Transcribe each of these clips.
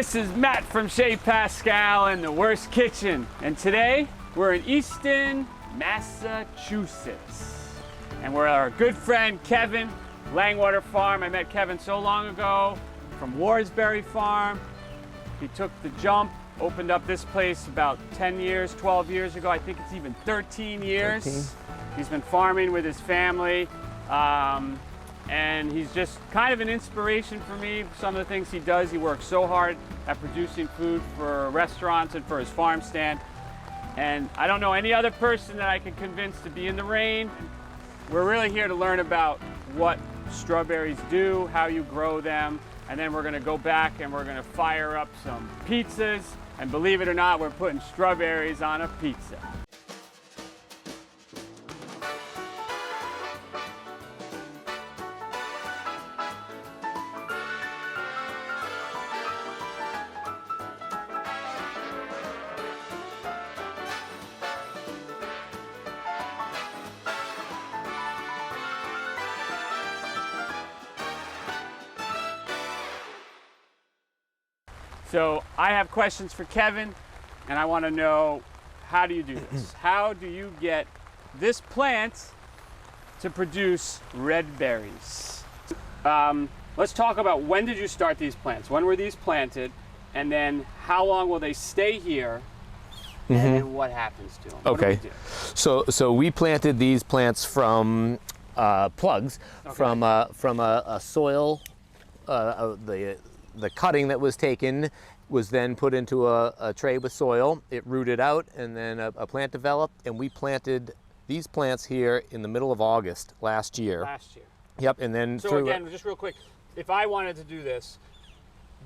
This is Matt from Chez Pascal and the Worst Kitchen. And today we're in Easton, Massachusetts. And we're our good friend Kevin, Langwater Farm. I met Kevin so long ago from Warsbury Farm. He took the jump, opened up this place about 10 years, 12 years ago. I think it's even 13 years. 13. He's been farming with his family. And he's just kind of an inspiration for me. Some of the things he does, he works so hard at producing food for restaurants and for his farm stand. And I don't know any other person that I can convince to be in the rain. We're really here to learn about what strawberries do, how you grow them, and then we're gonna go back and we're gonna fire up some pizzas. And believe it or not, we're putting strawberries on a pizza. So I have questions for Kevin, and I want to know, how do you do this? How do you get this plant to produce red berries? Let's talk about, when did you start these plants? When were these planted? And then how long will they stay here? And then what happens to them? Okay. So we planted these plants from plugs, Okay. from a soil, the cutting that was taken was then put into a tray with soil. It rooted out, and then a plant developed, and we planted these plants here in the middle of August last year. Last year. Yep, and then So again, just real quick, if I wanted to do this,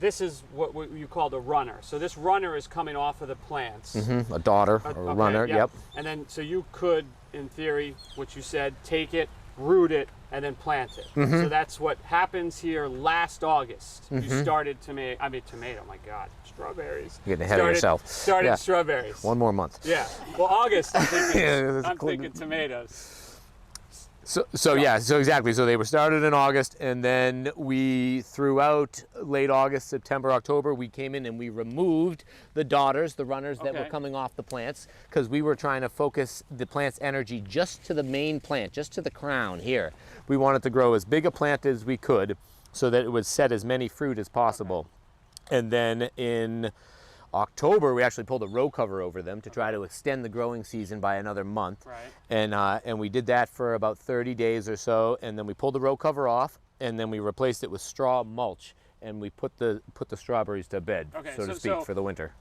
this is what you called a runner. So this runner is coming off of the plants. a daughter or a Okay, runner. Yep. And then, so you could, in theory, what you said, take it, root it, and then plant it. So that's what happens here last August. You started tomato, my God, strawberries. You're getting ahead of yourself. Started Yeah. strawberries. One more month. Yeah, well, August, I'm thinking, Yeah, I'm thinking tomatoes. So exactly. So they were started in August, and then we, throughout late August, September, October, we came in and we removed the daughters, the runners that were Okay. coming off the plants, because we were trying to focus the plant's energy just to the main plant, just to the crown here. We wanted to grow as big a plant as we could so that it would set as many fruit as possible. And then in October, we actually pulled a row cover over them to try to extend the growing season by another month. Right. And we did that for about 30 days or so, and then we pulled the row cover off, and then we replaced it with straw mulch, and we put the strawberries to bed, Okay, so to so- speak, for the winter.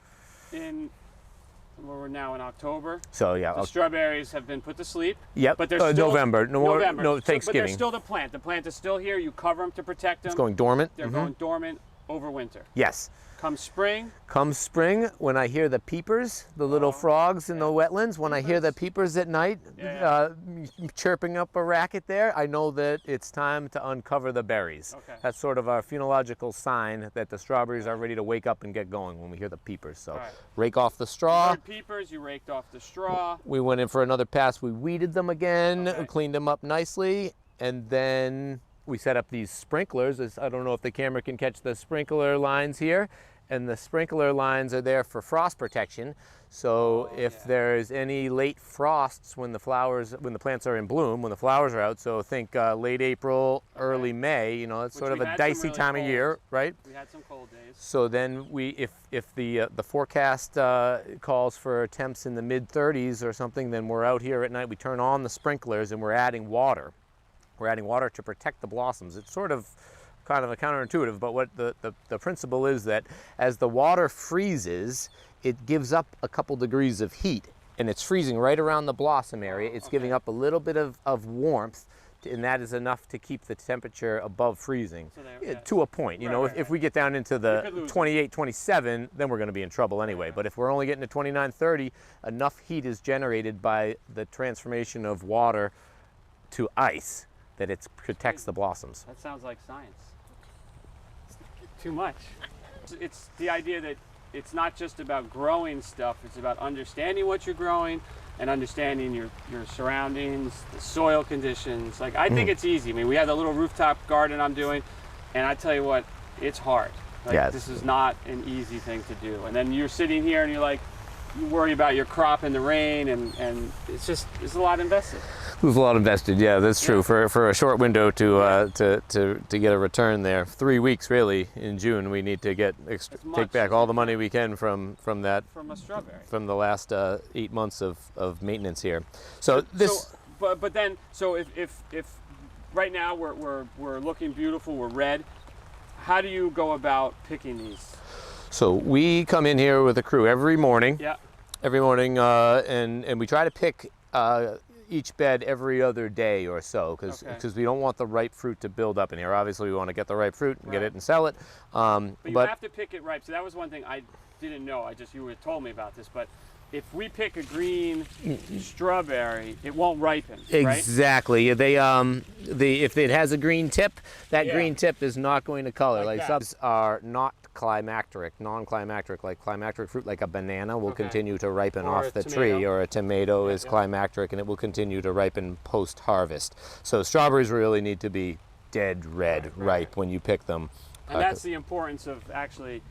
We're now in October. So yeah, The strawberries have been put to sleep. yep. But they're still November. November. No, So- Thanksgiving. but they're still the plant. The plant is still here. You cover them to protect them. It's going dormant. They're going dormant over winter. Yes. Come spring, Come spring, when I hear the peepers, the little frogs in the wetlands, when I hear the peepers at night chirping up a racket there, I know that it's time to uncover the berries. Okay. That's sort of our phenological sign that the strawberries are ready to wake up and get going when we hear the peepers. So Right. rake off the you straw. heard peepers, you raked off the straw. We went in for another pass. We weeded them again, Okay. cleaned them up nicely, and then we set up these sprinklers. I don't know if the camera can catch the sprinkler lines here. And the sprinkler lines are there for frost protection. So if there's any late frosts when the plants are in bloom, when the flowers are out, so think late April, early May, you know, it's Which sort of we a had some dicey really time of cold. year, right? We had some cold days. So then if the forecast calls for temps in the mid 30s or something, then we're out here at night, we turn on the sprinklers and we're adding water. We're adding water to protect the blossoms. It's sort of kind of counterintuitive, but what the principle is that as the water freezes, it gives up a couple degrees of heat, and it's freezing right around the blossom area. It's giving up a little bit of warmth, and that is enough to keep the temperature above freezing to a point. You know, if we get down into the 28, 27, then we're going to be in trouble anyway. But if we're only getting to 29, 30, enough heat is generated by the transformation of water to ice that it protects the blossoms. That sounds like science. Too much. It's the idea that it's not just about growing stuff, it's about understanding what you're growing and understanding your surroundings, the soil conditions. Like, I think it's easy. I mean, we have a little rooftop garden I'm doing, and I tell you what, it's hard. Like, Yes. this is not an easy thing to do. And then you're sitting here and you're like, you worry about your crop in the rain, and it's a lot invested. There's a lot invested. Yeah, that's true. For a short window to get a return there, 3 weeks really in June, we need to take back all the money we can from that From a strawberry. from the last 8 months of maintenance here. So this. But then if right now we're looking beautiful, we're red. How do you go about picking these? So we come in here with a crew every morning. Yeah. Every morning, and we try to pick each bed every other day or so, because we don't want the ripe fruit to build up in here. Obviously, we want to get the ripe fruit and get it and sell it. But you have to pick it ripe. So that was one thing I didn't know. You had told me about this, but if we pick a green strawberry, it won't ripen, right? Exactly. If it has a green tip, that green tip is not going to color. Like some are not climacteric, non-climacteric. Like climacteric fruit, like a banana, will continue to ripen off the tree, or a tomato is climacteric, and it will continue to ripen post-harvest. So strawberries really need to be dead red, ripe when you pick them. And that's the importance of actually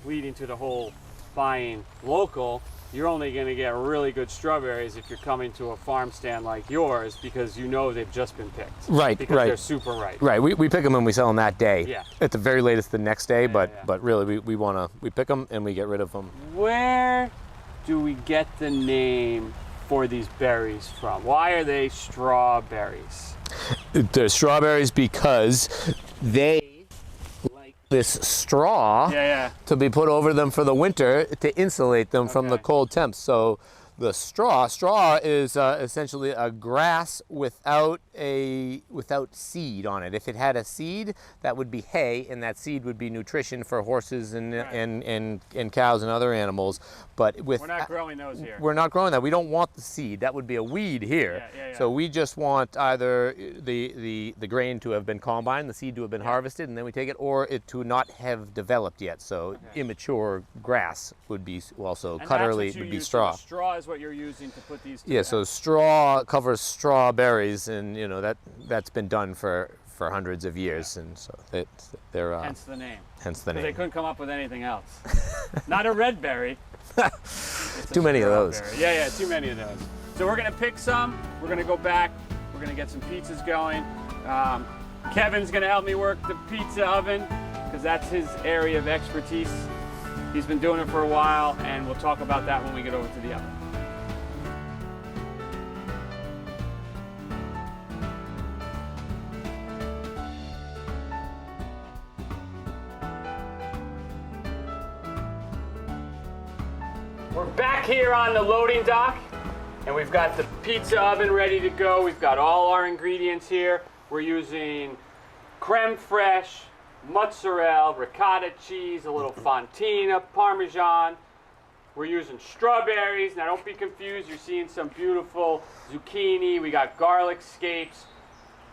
leading to the whole buying local. You're only going to get really good strawberries if you're coming to a farm stand like yours, because you know they've just been picked. Right, because they're super ripe. Right, we pick them and we sell them that day. Yeah. At the very latest the next day, but really we pick them and we get rid of them. Where do we get the name for these berries from? Why are they strawberries? They're strawberries because they like this straw to be put over them for the winter to insulate them from the cold temps. So the straw is essentially a grass without seed on it. If it had a seed, that would be hay, and that seed would be nutrition for horses and cows and other animals. But we're not growing those here. We're not growing that. We don't want the seed. That would be a weed here. So we just want either the grain to have been combined, the seed to have been harvested, and then we take it, or it to not have developed yet. So immature grass would be also cut early. Would be straw. So straw is what you're using to put these together. Yeah, so straw covers strawberries, and that's been done for hundreds of years, and so they're hence the name. Hence the name. They couldn't come up with anything else. Not a red berry. Too many of those. Yeah, too many of those. So we're gonna pick some. We're gonna go back. We're gonna get some pizzas going. Kevin's gonna help me work the pizza oven, because that's his area of expertise. He's been doing it for a while, and we'll talk about that when we get over to the oven. We're back here on the loading dock, and we've got the pizza oven ready to go. We've got all our ingredients here. We're using creme fraiche, mozzarella, ricotta cheese, a little fontina, parmesan. We're using strawberries. Now don't be confused, you're seeing some beautiful zucchini. We got garlic scapes.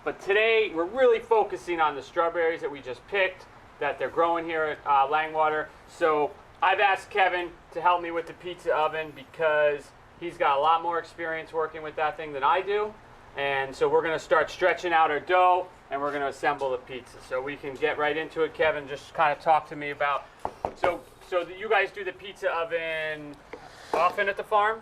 But today we're really focusing on the strawberries that we just picked, that they're growing here at Langwater. So I've asked Kevin to help me with the pizza oven because he's got a lot more experience working with that thing than I do. And so we're going to start stretching out our dough, and we're going to assemble the pizza. So we can get right into it. Kevin, just kind of talk to me about, so you guys do the pizza oven often at the farm?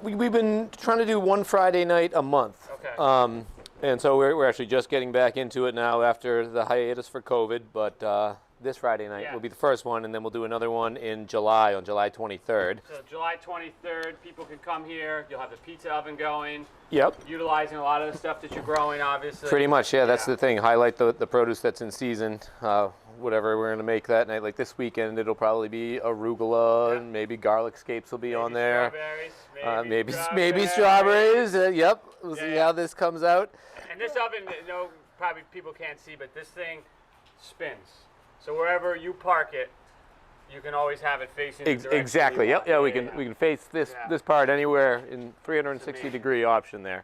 We've been trying to do one Friday night a month. Okay. And so we're actually just getting back into it now after the hiatus for COVID, but this Friday night will be the first one, and then we'll do another one in July, on July 23rd. So July 23rd, people can come here. You'll have the pizza oven going. Yep. Utilizing a lot of the stuff that you're growing, obviously. Pretty much, yeah. That's the thing. Highlight the produce that's in season. Whatever we're going to make that night. Like this weekend, it'll probably be arugula, and maybe garlic scapes will be on there. Maybe strawberries. Yep. We'll see how this comes out. And this oven, probably people can't see, but this thing spins. So wherever you park it, you can always have it facing the direction exactly. you want. Yeah. We can face this part anywhere in 360-degree option there.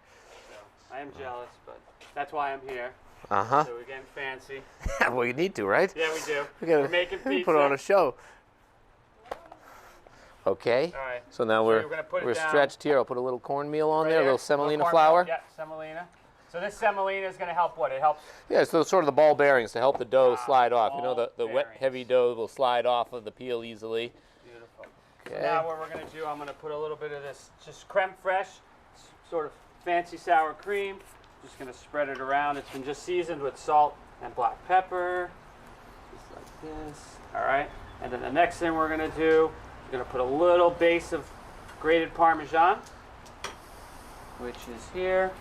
So, I am jealous, but that's why I'm here. So we're getting fancy. Well, you need to, right? Yeah, we do. We're making pizza. Put on a show. Okay. All right. So now we're stretched here. I'll put a little cornmeal on there, a little semolina flour. Yeah, semolina. So this semolina is going to help what? It helps. Yeah, so sort of the ball bearings to help the dough slide off. You know, the wet, bearings. heavy dough will slide off of the peel easily. Beautiful. Okay. So now what we're going to do, I'm going to put a little bit of this just creme fraiche, sort of fancy sour cream. Just going to spread it around. It's been just seasoned with salt and black pepper, just like this. All right. And then the next thing we're going to do, we're going to put a little base of grated Parmesan, which is here.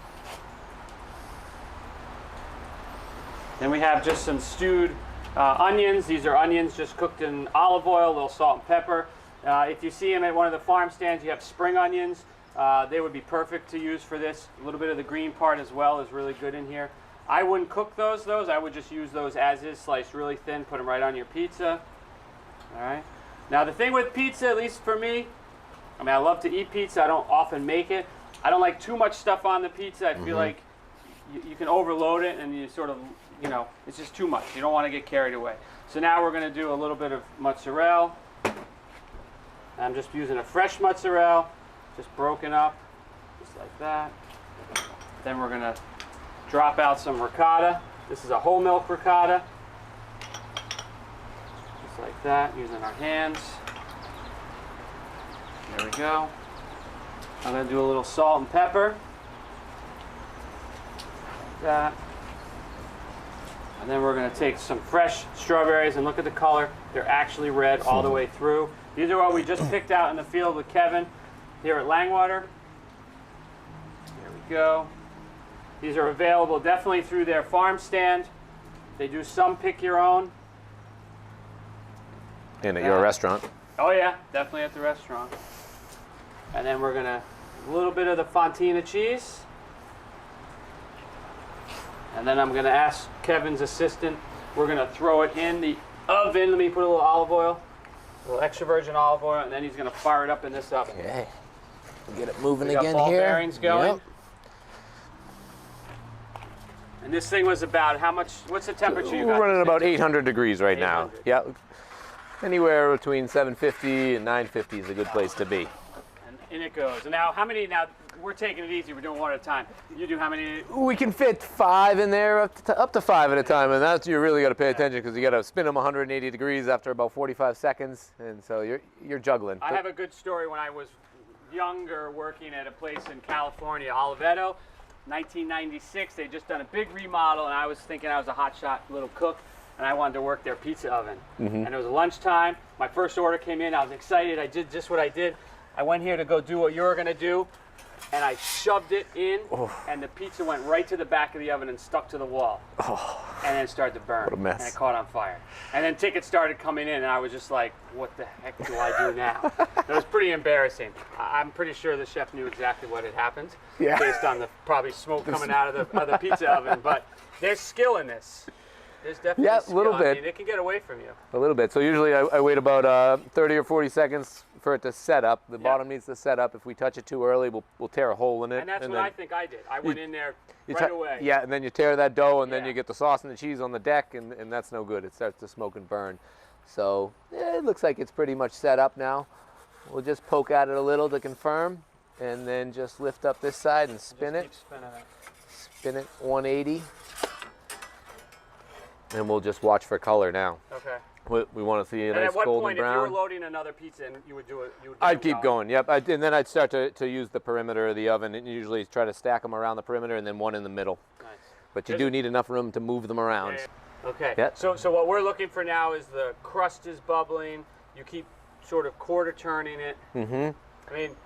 Then we have just some stewed onions. These are onions just cooked in olive oil, a little salt and pepper. If you see them at one of the farm stands, you have spring onions. They would be perfect to use for this. A little bit of the green part as well is really good in here. I wouldn't cook those. I would just use those as is, sliced really thin, put them right on your pizza. All right. Now the thing with pizza, at least for me, I mean, I love to eat pizza. I don't often make it. I don't like too much stuff on the pizza. I feel like you can overload it and you sort of, you know, it's just too much. You don't want to get carried away. So now we're going to do a little bit of mozzarella. I'm just using a fresh mozzarella, just broken up, just like that. Then we're going to drop out some ricotta. This is a whole milk ricotta. Just like that, using our hands. There we go. I'm going to do a little salt and pepper. Like that. And then we're going to take some fresh strawberries, and look at the color. They're actually red all the way through. These are what we just picked out in the field with Kevin here at Langwater. There we go. These are available definitely through their farm stand. They do some pick your own. And at your restaurant. Oh yeah, definitely at the restaurant. And then we're going to, a little bit of the fontina cheese. And then I'm going to ask Kevin's assistant, we're going to throw it in the oven. Let me put a little olive oil, a little extra virgin olive oil, and then he's going to fire it up in this oven. Okay. We'll get it moving We got again ball here. bearings going. Yep. And this thing was about how much, what's the temperature you We're got? running about 800 degrees right 800. now. Yeah. Anywhere between 750 and 950 is a good place to be. And in it goes. And now, how many, now we're taking it easy, we're doing one at a time. You do how many? We can fit 5 in there, up to 5 at a time, and that's, you really got to pay attention because you got to spin them 180 degrees after about 45 seconds, and so you're juggling. I have a good story. When I was younger, working at a place in California, Oliveto, 1996, they just done a big remodel, and I was thinking I was a hotshot little cook, and I wanted to work their pizza oven. And it was lunchtime. My first order came in. I was excited. I did just what I did. I went here to go do what you were going to do, and I shoved it in, and the pizza went right to the back of the oven and stuck to the wall. And then started to burn. What a mess. And it caught on fire. And then tickets started coming in, and I was just like, what the heck do I do now? It was pretty embarrassing. I'm pretty sure the chef knew exactly what had happened, based on the probably smoke coming out of the pizza oven. But there's skill in this. There's definitely skill. a little bit. I mean, it can get away from you. A little bit. So usually I wait about 30 or 40 seconds for it to set up. The bottom needs to set up. If we touch it too early, we'll tear a hole in it. And that's what I think I did. I went in there right away. Yeah, and then you tear that dough, and then you get the sauce and the cheese on the deck, and that's no good. It starts to smoke and burn. So it looks like it's pretty much set up now. We'll just poke at it a little to confirm, and then just lift up this side and spin it. Keep spinning it. Spin it 180. And we'll just watch for color now. Okay. We want to see a And nice at what golden point, brown. if you were loading another pizza, and you would do it, I'd keep going. Yep. And then I'd start to use the perimeter of the oven, and usually try to stack them around the perimeter, and then one in the middle. Nice. But you do need enough room to move them around. Okay. Yeah. So what we're looking for now is the crust is bubbling. You keep sort of quarter turning it. I mean,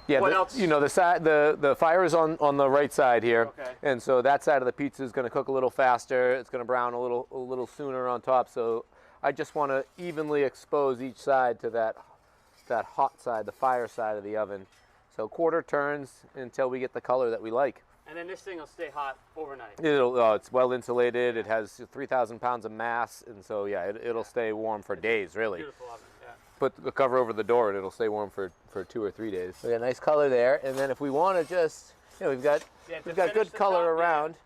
Yeah. what else? You know, the fire is on the right side here, Okay. and so that side of the pizza is going to cook a little faster. It's going to brown a little sooner on top. So I just want to evenly expose each side to that hot side, the fire side of the oven. So quarter turns until we get the color that we like. And then this thing will stay hot overnight. It's well insulated. It has 3,000 pounds of mass, and so it'll stay warm for days, really. Beautiful oven. Yeah. Put the cover over the door, and it'll stay warm for 2 or 3 days. We got a nice color there, and then if we want to just, we've got good color around,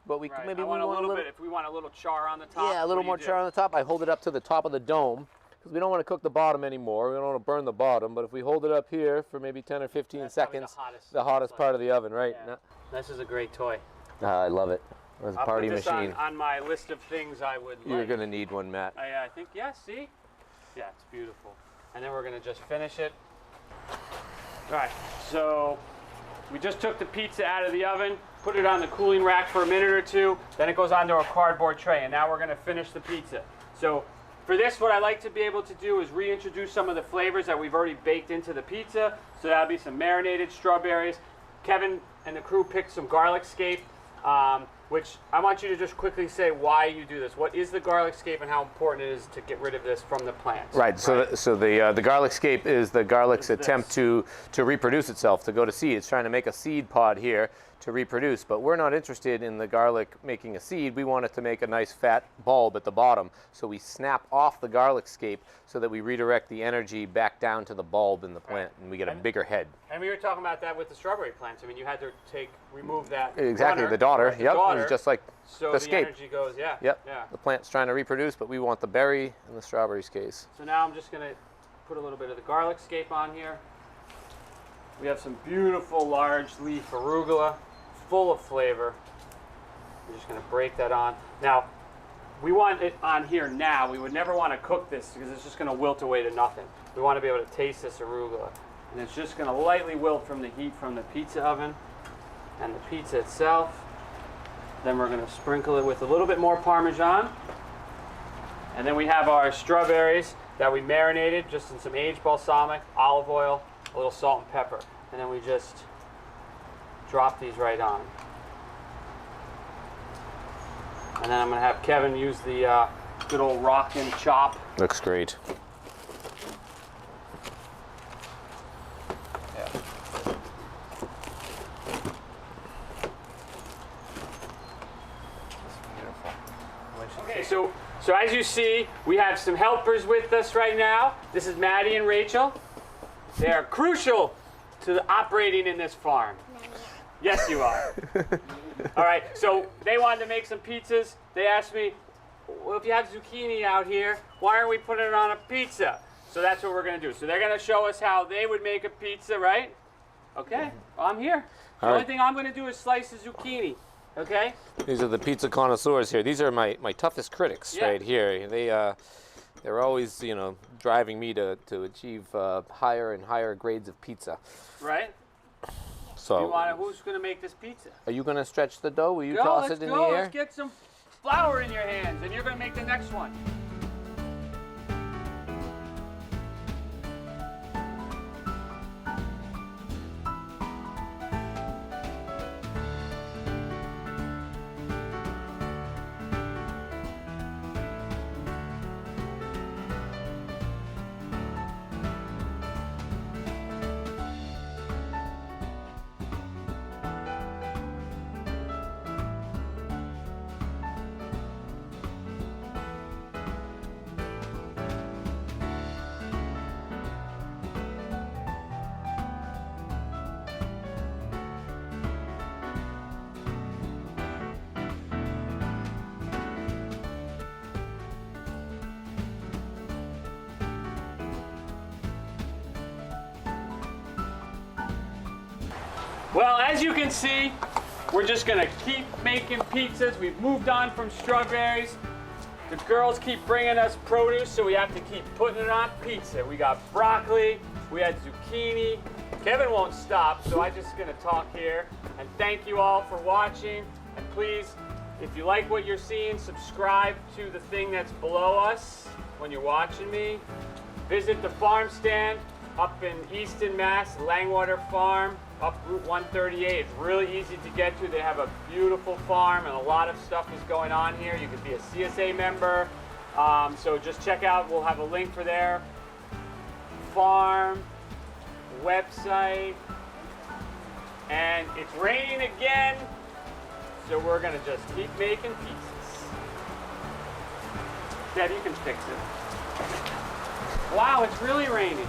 but we Right. maybe I we want a little bit. If we want a little char on the top. Yeah, a little more char on the top. I hold it up to the top of the dome because we don't want to cook the bottom anymore. We don't want to burn the bottom, but if we hold it up here for maybe 10 or 15 That's probably seconds, the hottest part of the oven, right? Yeah. This is a great toy. I love it. It's a I'll party put this machine. on my list of things I would like. You're gonna need one, Matt. I think, yeah, see? Yeah, it's beautiful. And then we're gonna just finish it. All right, so we just took the pizza out of the oven, put it on the cooling rack for a minute or two, then it goes onto a cardboard tray, and now we're gonna finish the pizza. So for this, what I like to be able to do is reintroduce some of the flavors that we've already baked into the pizza. So that'll be some marinated strawberries. Kevin and the crew picked some garlic scape, which I want you to just quickly say why you do this. What is the garlic scape and how important it is to get rid of this from the plants? Right. So the garlic scape is the garlic's attempt to reproduce itself, to go to seed. It's trying to make a seed pod here to reproduce, but we're not interested in the garlic making a seed. We want it to make a nice fat bulb at the bottom. So we snap off the garlic scape so that we redirect the energy back down to the bulb in the plant, and we get a bigger head. And we were talking about that with the strawberry plants. I mean, you had to remove that. Exactly, runner, the daughter. right, the Yep, daughter, it's just like so the the scape. energy goes, yeah. Yep. Yeah. The plant's trying to reproduce, but we want the berry and the strawberries case. So now I'm just going to put a little bit of the garlic scape on here. We have some beautiful large leaf arugula, full of flavor. We're just going to break that on. Now, we want it on here now. We would never want to cook this because it's just going to wilt away to nothing. We want to be able to taste this arugula. And it's just going to lightly wilt from the heat from the pizza oven and the pizza itself. Then we're going to sprinkle it with a little bit more Parmesan. And then we have our strawberries that we marinated just in some aged balsamic, olive oil, a little salt and pepper. And then we just drop these right on. And then I'm going to have Kevin use the good old rockin' chop. Looks great. Yeah. Okay, so as you see, we have some helpers with us right now. This is Maddie and Rachel. They are crucial to the operating in this farm. Yes, you are. All right, so they wanted to make some pizzas. They asked me, well, if you have zucchini out here, why aren't we putting it on a pizza? So that's what we're going to do. So they're going to show us how they would make a pizza, right? Okay, well, I'm here. The only thing I'm going to do is slice the zucchini, okay? These are the pizza connoisseurs here. These are my toughest critics right here. They're always, driving me to achieve higher and higher grades of pizza. Right? So, who's going to make this pizza? are you going to stretch the dough? Will you toss it in the air? Let's get some flour in your hands, and you're going to make the next one. Well, as you can see, we're just gonna keep making pizzas. We've moved on from strawberries. The girls keep bringing us produce, so we have to keep putting it on pizza. We got broccoli, we had zucchini. Kevin won't stop, so I'm just gonna talk here. And thank you all for watching. And please, if you like what you're seeing, subscribe to the thing that's below us when you're watching me. Visit the farm stand up in Easton, Mass, Langwater Farm, up Route 138. It's really easy to get to. They have a beautiful farm and a lot of stuff is going on here. You could be a CSA member. So just check out, we'll have a link for their farm, website. And it's raining again, so we're gonna just keep making pizzas. Deb, you can fix it. Wow, it's really raining.